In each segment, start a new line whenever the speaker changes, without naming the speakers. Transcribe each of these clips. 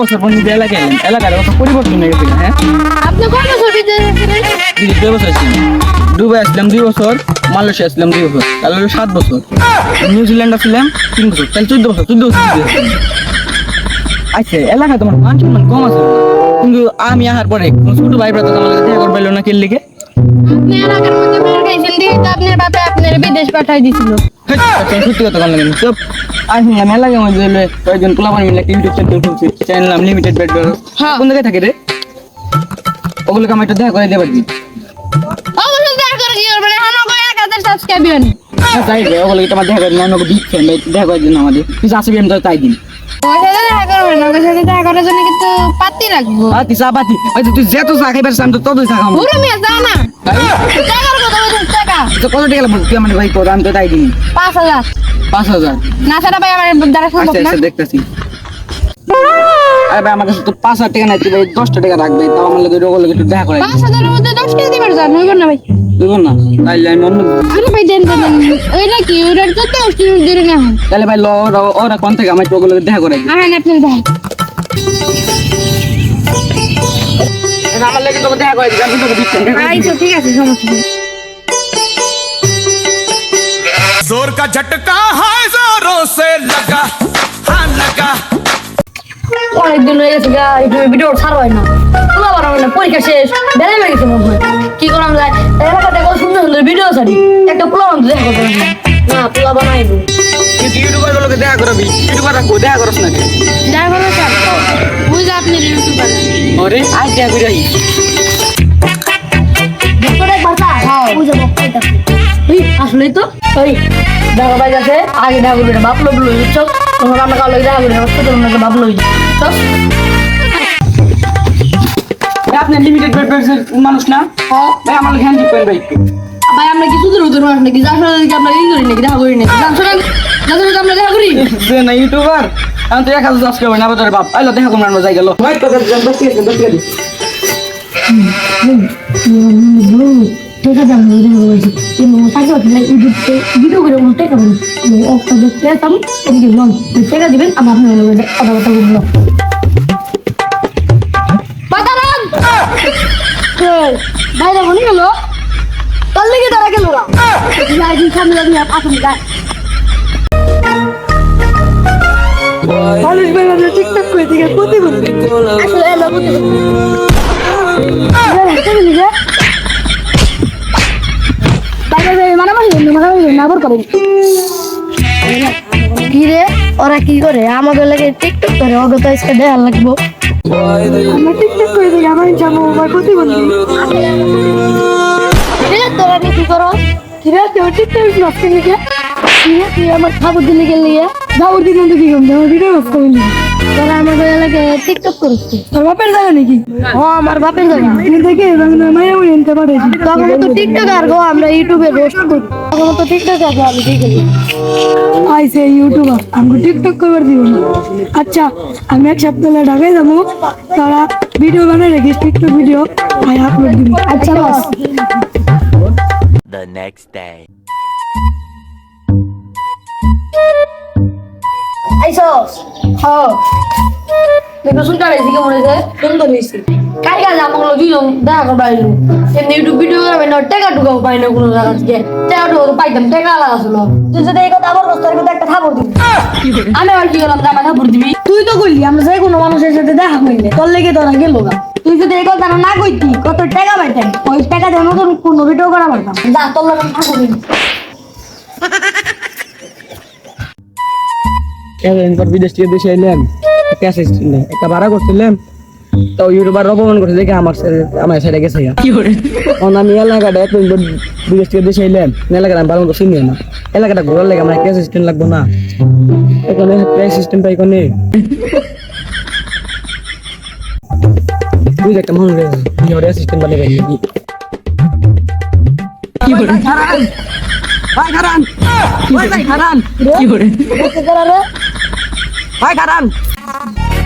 বছর পর নিজে এলাকায় এলেন, এলাকার কত পরিবর্তন হয়ে গেছে। হ্যাঁ,
আপনি কত বছর বিদেশে ছিলেন?
2 বছর ছিলাম। দুবাই আসলাম 2 বছর, মালয়েশিয়া আসলাম 2 বছর, তাহলে 7 বছর। নিউজিল্যান্ড আসলাম 3 বছর, তাহলে 14 বছর। 14 বছর বিদেশে ছিলাম। আচ্ছা, এলাকায় তোমার মান সম্মান কম আছে, কিন্তু আমি আসার পরে ছোট ভাই ব্রাদার আমার কাছে দেখা করতে পারলো না, কেল্লিকে
আপনি এলাকার মধ্যে বের গেছেন দিয়ে তো আপনার বাপে আপনার বিদেশ পাঠাই দিছিল।
সত্যি কথা বললাম কিন্তু সব আসলাম এলাকার মধ্যে কয়েকজন পোলাপান মিলে একটা ইউটিউব চ্যানেল খুলছি, চ্যানেল নাম লিমিটেড বেড।
হ্যাঁ।
কোন জায়গায় থাকে রে? ওগুলোকে আমার একটু দেখা করে দিয়ে পারবি?
অবশ্যই দেখা করে কি করবেন, এখন ওকে 1000 সাবস্ক্রাইবার নেই।
হ্যাঁ, তাই রে, ওগুলোকে তোমার দেখা করে না, আমাকে দিচ্ছে দেখা করে দিন, আমাদের কিছু আসবে আমি তো তাই দিন।
ওর সাথে দেখা করবেন, ওর সাথে দেখা করার জন্য কিন্তু পাতি রাখবো।
পাতি চা পাতি, ওই তো তুই যেত চা খাইবার আমি তো ততই চা খাবো।
পুরো মেয়ে যাও না, টাকার কথা বলছেন, টাকা
তো কত টাকা লাগবে তুই আমার ভাই কর, আমি তো তাই দিন।
5000
5,000।
না ছাড়া ভাই আমার দ্বারা সম্ভব
আচ্ছা
না।
আচ্ছা, দেখতেছি। আরে ভাই আমার কাছে তো 5,000 টাকা নাই, তুই ভাই 10টা টাকা রাখবে, তাও আমার লাগে ওগুলোকে একটু দেখা করে
5000 এর মধ্যে 10 টাকা দিবার যান হইব না ভাই।
দেবো না, তাইলে আমি অন্য।
আরে ভাই দেন দেন দেন। ওইটা কি ওটার তো 10 টাকা দিলে না হয়।
তাহলে ভাই ওরা কোন থেকে আমার ওগুলোকে দেখা করে দিই।
আহেন আপনার ভাই।
আমার লাগে তোকে দেখা করে দিই, আমি তোকে দিচ্ছি।
আচ্ছা ঠিক আছে, সমস্যা নেই।
जोर का झटका है जोरों से लगा, हाँ लगा।
অনেকদিন হয়ে গেছে গা, এই ভিডিও ছাড় হয় না, তোলা বার হয় না, পরীক্ষা শেষ বেড়ে হয়ে গেছে মনে হয়। কি করাম যায়, এলাকাতে কত সুন্দর সুন্দর ভিডিও ছাড়ি, একটা পোলা বান্ধব দেখা করতে হবে না, পোলা বানাইবো।
কিন্তু ইউটিউবার গুলোকে দেখা করবি, ইউটিউবার রাখবো, দেখা করস না কেন?
দেখা করবে স্যার, বুঝ আপনি ইউটিউবার
ওরে আজ দেখা করে আই।
আসলেই তো ওই দেখা পাই যাচ্ছে, আগে দেখা করবি না, বাপলো বলো বুঝছো, তখন আমরা কালো দেখা করি না, বাপলো
আপনি লিমিটেড মানুষ না? ভাই আমার হ্যান্ড দিবেন ভাই।
ভাই আমরা কি সুদূর উদূর মানুষ নাকি, যার সাথে কি আমরা ই করি নাকি, দেখা করি নাকি, যার সাথে আমরা দেখা করি
যে না ইউটিউবার, আমি তো 1000 সাবস্ক্রাইবার না বাজারে বাপ, আইলো দেখা করুন, আমরা যাই গেল ভাই তো দশ
দেখা যাবে ভিডিও করে টাকা পেতাম, টাকা দিবেন আমার কথাবার্তা বললো। ভাই দেখুন গেল তার লেগে তারা গেল সামনে যাবি আসুন যায় মানুষ ভাই আমরা টিকটক করে দিকে প্রতিবন্ধী আসলে এলো ওরা কি করে আমাদের লাগে টিকটক করে, ওদের তো আজকে দেখার লাগবো। আমরা টিকটক করে দিই, আমার যাবো প্রতিবন্ধী। তোরা কি করো? টিকটক নষ্ট লিখে তুই আমার খাবার দিলে গেলে যাবর দিন কি কম আমার ভিডিও নষ্ট করলি, তোরা আমাদের এলাকায় টিকটক করছে। তোর বাপের জায়গা নাকি? হ্যাঁ আমার বাপের জায়গা। তুই দেখে মায়া উড়ে নিতে পারে, তখন তো টিকটক আর গো আমরা ইউটিউবে রোস্ট করি, তখন তো টিকটক আর আমি ঠিক আছে আইসে ইউটিউবার আমাকে টিকটক করবার দিব না। আচ্ছা আমি এক সপ্তাহ ঢাকায় যাবো, তারা ভিডিও বানাই রেখে টিকটক ভিডিও আমি আপলোড দিব। আচ্ছা বস।
The next day.
আইসস হ্যাঁ দেখো শুনতে পাইছি কেমন হয়েছে, সুন্দর হয়েছে। কার কাছে আমাকে দুজন দেখা করবার এলো, এমনি ইউটিউব ভিডিও করবে না, টাকা ঢুকাও পাই না কোনো জায়গা থেকে, টাকা ঢুকাও পাইতাম, টাকা আলাদা ছিল। তুই যদি এই কথা আবার রাস্তার কথা একটা থাপড় দিবি, আমি আবার কি করলাম জামা থাপড় দিবি? তুই তো কইলি আমরা যে কোনো মানুষের সাথে দেখা হইলে তোর লেগে তোরা গেল না। তুই যদি এই কথা না কইতি কত টাকা পাইতাম, ওই টাকা দিয়ে নতুন কোনো ভিডিও করা পারতাম। যা তোর লাগে থাকবি
এতদিন পর বিদেশ থেকে দেশে এলাম, একটা ভাড়া করছিলাম, তো ইউটিউবার অপমান করছে দেখে আমার ছেড়ে গেছে। আমি এলাকাটা এতদিন পর বিদেশ থেকে দেশে এলাম, এলাকাটা আমি ভালো মতো চিনি না, এলাকাটা ঘোরার লাগে আমার একটা অ্যাসিস্ট্যান্ট লাগবো না, এখানে অ্যাসিস্ট্যান্ট পাই কোনে তুই একটা মানুষ অ্যাসিস্ট্যান্ট বানিয়ে পাই নাকি? কি করে ভাই খারান, ভাই খারান, কি করে ভাই খারান।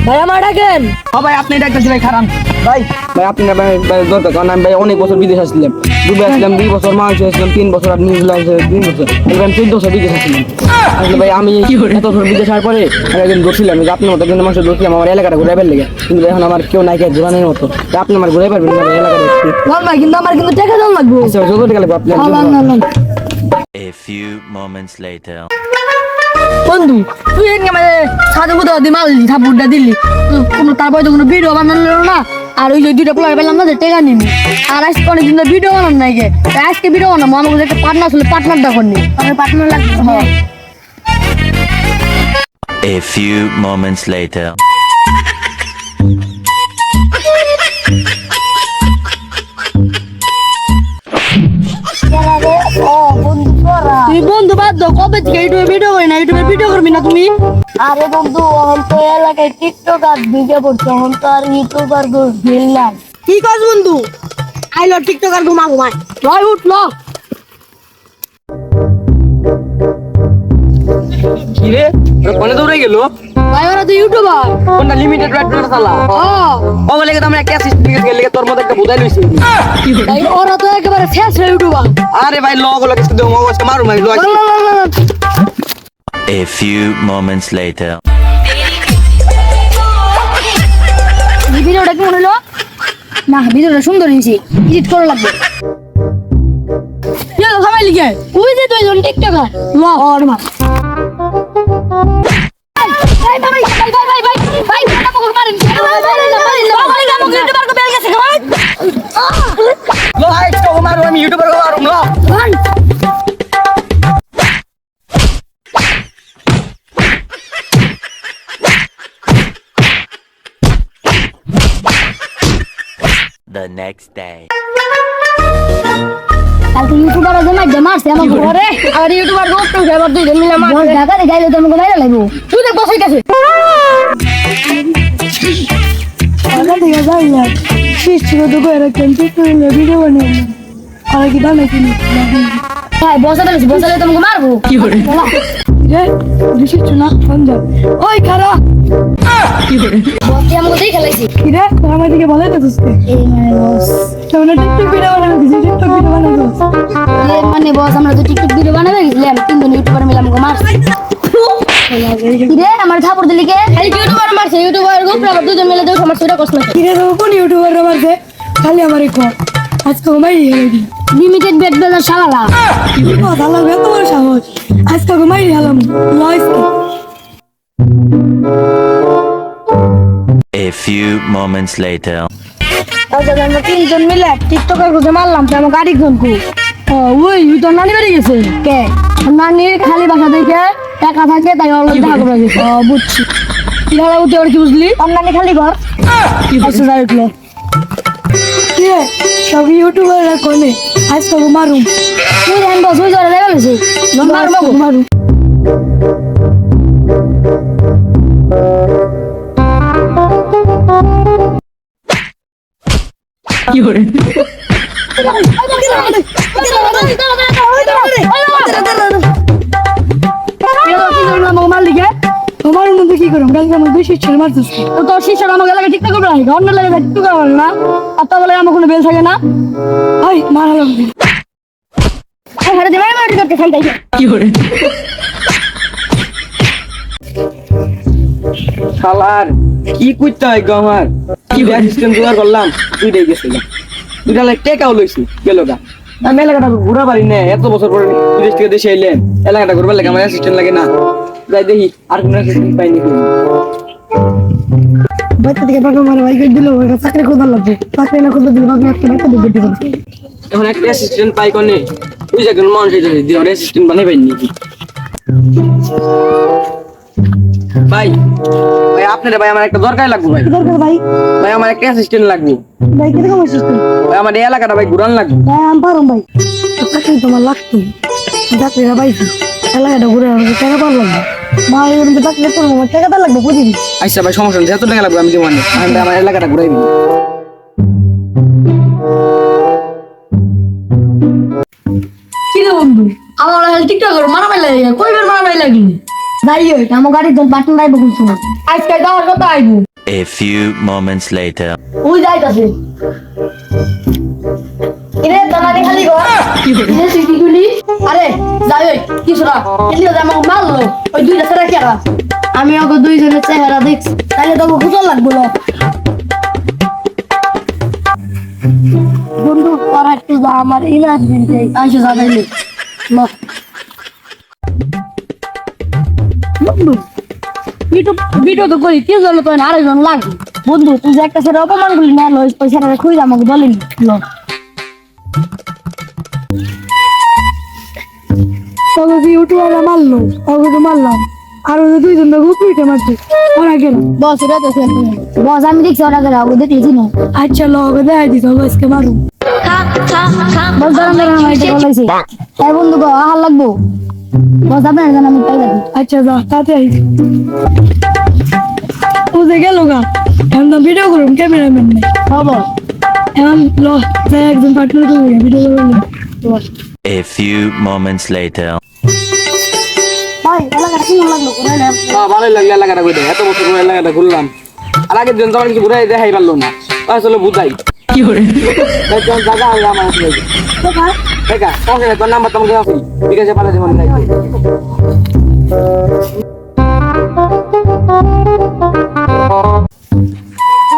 ভাই আমার ডাকেন।
ভাই আপনি ডাকতেছি ভাই খারাপ ভাই ভাই আপনি না ভাই ভাই দরকার কারণ আমি ভাই অনেক বছর বিদেশ আসছিলাম দুবাই আসলাম 2 বছর মালয়েশিয়া আসলাম 3 বছর আর নিউজিল্যান্ড 3 বছর এরকম 14 বছর বিদেশ আসছিলাম আসলে ভাই আমি এত বছর বিদেশ আসার পরে আমি একদিন ধরছিলাম যে আপনার মতো একজন মানুষ ধরছিলাম আমার এলাকাটা ঘুরে বের লেগে কিন্তু এখন আমার কেউ নাই কে জীবনের মতো তা আপনি আমার ঘুরে পারবেন না এলাকাটা
লন ভাই কিন্তু আমার কিন্তু টাকা দাম লাগবে।
আচ্ছা যত টাকা লাগবে আপনি
loan.
A few moments later.
বন্ধু তুই এনে মানে সাদা মতো দি মারলি থাপুরটা দিলি কোনো তারপরে তো কোনো ভিডিও বানালো না আর ওই যে দুইটা প্লার পেলাম না যে টাকা নিবি আর আজকে অনেকদিন ভিডিও বানান নাই গে আজকে ভিডিও বানাবো আমার কাছে একটা পার্টনার ছিল পার্টনারটা করনি আমার পার্টনার লাগবে। হ্যাঁ
A few moments later.
তুই বন্ধু বাদ দাও কবে থেকে ইউটিউবে ভিডিও করি না ইউটিউবে ভিডিও করবি না তুমি?
আরে বন্ধু এখন তো এলাকায় টিকটক আর ভিডিও করছে এখন তো আর ইউটিউবার ভিড়লাম।
কি কাজ বন্ধু আইলো টিকটক আর ঘুমা ঘুমায় লয় উঠ ল।
কি রে কোনে দৌড়ে গেল
ভাই ওরা তো ইউটিউবার।
কোনটা লিমিটেড রাইট চালা ও বলে কি আমরা একটা সিস্টেম গেলে তোর মধ্যে একটা বুঝাই লইছি
ভাই ওরা তো একেবারে ফেস ইউটিউবার।
আরে ভাই লগ হলো কিছু দেবো আজকে মারু ভাই log
A few moments later.
এই ভিডিওটা কেমন হলো? না ভিডিওটা সুন্দর হয়েছে এডিট করা লাগবে। চলো সবাই লিখে ওই যে তুই জন টিকটকার ল আর মা ভাই ভাই ভাই ভাই ভাই ভাই আমাকে মারেন ভাই আমাকে ইউটিউবার কো বেল গেছে ভাই
লো হাই তো মারু আমি ইউটিউবার মারু লো
ভাই
The next day.
কালকে ইউটিউবার আছে মাইজে মারছে আমাকে ঘরে আর ইউটিউবার গো তো এবার দুই জন মিলে মারছে ঢাকা রে গাইলে তোমাকে বাইরে লাগবো তুই দেখ বসে গেছে
আগে থেকে যাই না শেষ ছিল তো করে টিকটক ভিডিও বানাই আর কি দাম নাকি
ভাই বসালে তোমাকে মারবো কি করে
রে বেশি চুনা সঞ্জয় ওই খারা
বসে আমাকে দেখে লাইছি
কি রে আমার দিকে বলে তো তুই
এই মানে বস
তোমরা টিকটক ভিডিও বানাই দিছি টিকটক ভিডিও বানাই
এই মানে বস আমরা তো টিকটক ভিডিও বানাবে গেছিলাম তিনজন ইউটিউবার মিলে আমাকে মারছে কি রে আমার থাপড় দিলি কে এই ইউটিউবার মারছে ইউটিউবার গ্রুপ আবার দুজন মিলে দেও সমস্যা এটা কষ্ট
কি রে তো কোন ইউটিউবার মারছে খালি আমারে কো আজকে ঘুমাই হেলে দি
লিমিটেড বেড বেলার শালা
কথা লাগবে তোমার সাহস আজকে ঘুমাই হেলাম লয়েস
A few moments later.
তাহলে আমরা তিনজন মিলে টিকটকের খুঁজে মারলাম তো আমার গাড়ি জনকু ওই তো নানি বাড়ি গেছে কে নানির খালি বাসা থেকে টাকা থাকে তাই অলরেডি টাকা করে গেছে বুঝছি কিভাবে উঠে ওর কি বুঝলি আমার নানি খালি ঘর কি হচ্ছে যাই উঠলো
কি রে সব ইউটিউবাররা কোনে আজকে ঘুমারুম
তুই হ্যান্ড বস হয়ে যাবে গেছে মারবো
ঘুমারুম
কি করে
তোমার মধ্যে কি করুম কালকে আমার বেশি ছেলে মারতেছে
তোর শিষ্যরা আমাকে এলাকায় টিকটক করবে না অন্য এলাকায় টিকটক করবে না আর তা বলে আমার কোনো বেল থাকে না
ভাই মারা লাগবে
হ্যাঁ দেবে আমার টিকটক খাই
কি করে শালার কি কইতে হয় গো আমার কি সিস্টেম জোগাড় করলাম দুইটাই গেছে দুইটা লাইক টেকাও লইছি গেল গা আমি এলাকাটা ঘুরা পারি না এত বছর পরে বিদেশ থেকে দেশে এলেন এলাকাটা ঘুরবার লাগে আমার অ্যাসিস্ট্যান্ট লাগে না যাই দেখি আর কোনো অ্যাসিস্ট্যান্ট পাইনি
বাচ্চা থেকে টাকা মারা ভাই দিল ওটা চাকরি কোথায় লাগবে চাকরি না করতে দিল বাকি একটা টাকা দিবে দিবে
এখন একটা অ্যাসিস্ট্যান্ট পাই কোনে তুই যে কোন মানুষ হইছে দিয়ে ওর অ্যাসিস্ট্যান্ট বানাই পাইনি ভাই ভাই আপনারে ভাই আমার একটা দরকার লাগবে ভাই
দরকার ভাই
ভাই আমার একটা অ্যাসিস্ট্যান্ট লাগবে
ভাই কিরকম সিস্টেম
ভাই আমার এই এলাকাটা ভাই ঘুরান লাগবে
ভাই আমি পারুম ভাই চাকরি তোমার লাগতো চাকরিটা পাইছি এলাকাটা ঘুরে আমাকে টাকা পাওয়া লাগবে মা এরকম চাকরি করবো আমার টাকাটা লাগবে প্রতিদিন
আচ্ছা ভাই সমস্যা নেই যত টাকা লাগবে আমি দিব আমি আমার এলাকাটা ঘুরাই দিব
কি রে বন্ধু আমার টিকটক করে মারামারি লাগে কইবার মারামারি লাগলি যাই হোক আমার গাড়ির জন্য পার্টনার আইবো কোন সময় আজকে যাওয়ার কথা আইবো
A few moments later.
ওই যাইতাছে ইরে দানানি খালি গো ইরে সিটিগুলি আরে যাই ওই কিছু না এলিও আমাকে মারলো ওই দুইটা ছেড়ে কেরা আমি ওকে দুইজনের চেহারা দেখছি তাহলে তোকে খুঁজো লাগবো না বন্ধু তোরা একটু যা আমার ইমার্জেন্সি আইসো যাবে না বন্ধু ভিডিও তো করি কি জন্য তো আরেকজন লাগবে বন্ধু তুই যে একটা ছেড়ে অপমান করলি না লইস পয়সাটা খুঁজে আমাকে বলিনি
তবে ইউটিউবাররা মারলো ওকে তো মারলাম আর ওদের দুইজন তো গুপিটা মারছে ওরা গেল
বস এটা তো বস আমি দেখছি ওরা করে ওকে দেখেছি না
আচ্ছা লগে দেখাই দিত আজকে মারু
বস দাঁড়ান দাঁড়ান আমার এটা বলেছি তাই বন্ধু গো আহার লাগবো বস আপনার জান আমি তাই রাখি
আচ্ছা যা তাড়াতাড়ি ও যে গেল গা এখন তো ভিডিও করুন ক্যামেরাম্যান নেই
হবো
এখন ল যাই একজন পার্টনার করবো ভিডিও করুন
A few moments later.
ভাই এলাকাটা কেমন লাগলো ঘুরে না
ভালোই লাগলো এলাকাটা ঘুরে এত বছর পর এলাকাটা ঘুরলাম আর আগের দিন তোমার কিছু ঘুরে দেখাই পারলো না আসলে বুঝাই কি করে জায়গা আমি আমার আসলে দেখা তোমাকে তোর নাম্বার তোমাকে আসি ঠিক আছে পাঠাতে মনে নাই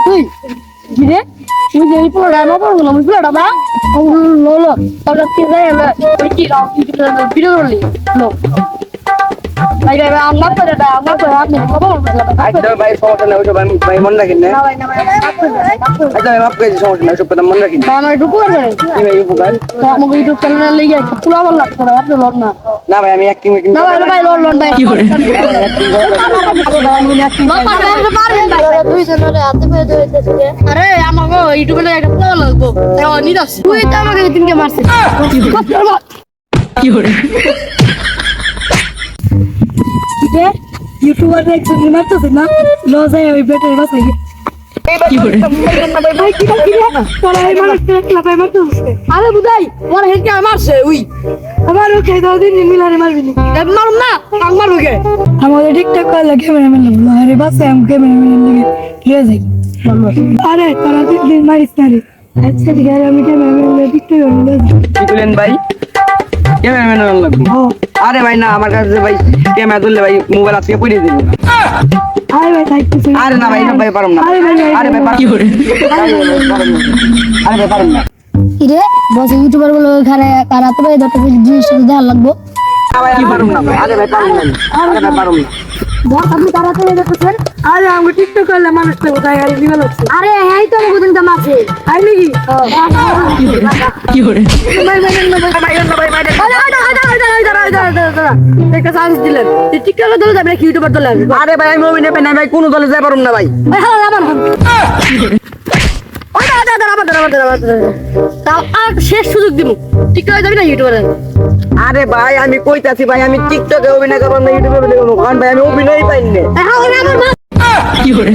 তুই গিরে তুই যে এই পুরোটা না পড়লো আমি পুরোটা না ও লো তোর কি যায় না ওই কি রাও কি ভিডিও করলি লো ভাই ভাই আমরা করে দাও আমরা করে আপনি খবর বললাম
আচ্ছা ভাই সমস্যা নাই ওসব আমি ভাই মনে রাখেন না
না ভাই না ভাই
আচ্ছা ভাই মাফ করে দিন, সমস্যা নাই ওসব কথা মনে রাখেন
আমার একটু করে
কি ভাই উপকার
আমাকে ইউটিউব চ্যানেলে লিখে পুরো ভালো লাগছে আপনি লোন না
না ভাই আমি অ্যাক্টিং
না ভাই ভাই লোন ভাই কি করে আরে আমাকে ইউটিউবে একটা পুরো লাগবো নিদাস তুই তো আমাকে তিনকে মারছিস কি করে
ইউটিউবাররা একজন মারতেছে না ল যাই ওই বেটার বাসায়
কি করে
তোরা এই মানুষকে একলা পাই মারতেছে
আরে বুদাই ওর হেডকে মারছে উই
আমার ওকে দাও দিন মিলারে মারবি না
মারুম না কাক মারবো কে
আমাদের ঠিকঠাক করলে ক্যামেরাম্যান লাগলো আরে বাসায় আমি ক্যামেরাম্যান লিখে লিয়ে যাই আরে তোরা দিন মারিস না রে আজকে থেকে আমি ক্যামেরাম্যান ঠিকঠাক করে
কি বলেন ভাই ক্যামেরাম্যান লাগবে আরে ভাই না আমার কাছে ভাই ক্যামেরা ধরলে ভাই মোবাইল আজকে পড়ে দিবি
আরে ভাই থাকতেছে
আরে না ভাই না ভাই পারুম না
আরে ভাই
আরে ভাই কি করে আরে ভাই পারুম না
ইরে বস ইউটিউবার গুলো ঘরে কারা তো এই দটা জিনিস দেখার লাগবো
ভাই আমি পারুম না আরে ভাই পারুম না আরে ভাই পারুম না
বস আপনি কারা তো এই দেখতেছেন
আরে আমি টিকটক করলে মানুষ তো কোথায় গাড়ি দিবে লাগছে
আরে এই তো আমাকে দিনটা মারছে
আই নাকি
কি করে
ভাই ভাই ভাই ভাই একটা সার্ভিস দিলেন টিকটকে দলে যাবে ইউটিউবার দলে আসবে
আরে ভাই আমি অভিনয় পাই না ভাই কোনো দলে যাই পারুম না ভাই
শেষ সুযোগ দিব টিকটকে যাবি না ইউটিউবারে
আরে ভাই আমি কইতাছি ভাই আমি টিকটকে অভিনয় করব না ইউটিউবে অভিনয় করব কারণ ভাই আমি অভিনয় পাই না
কি করে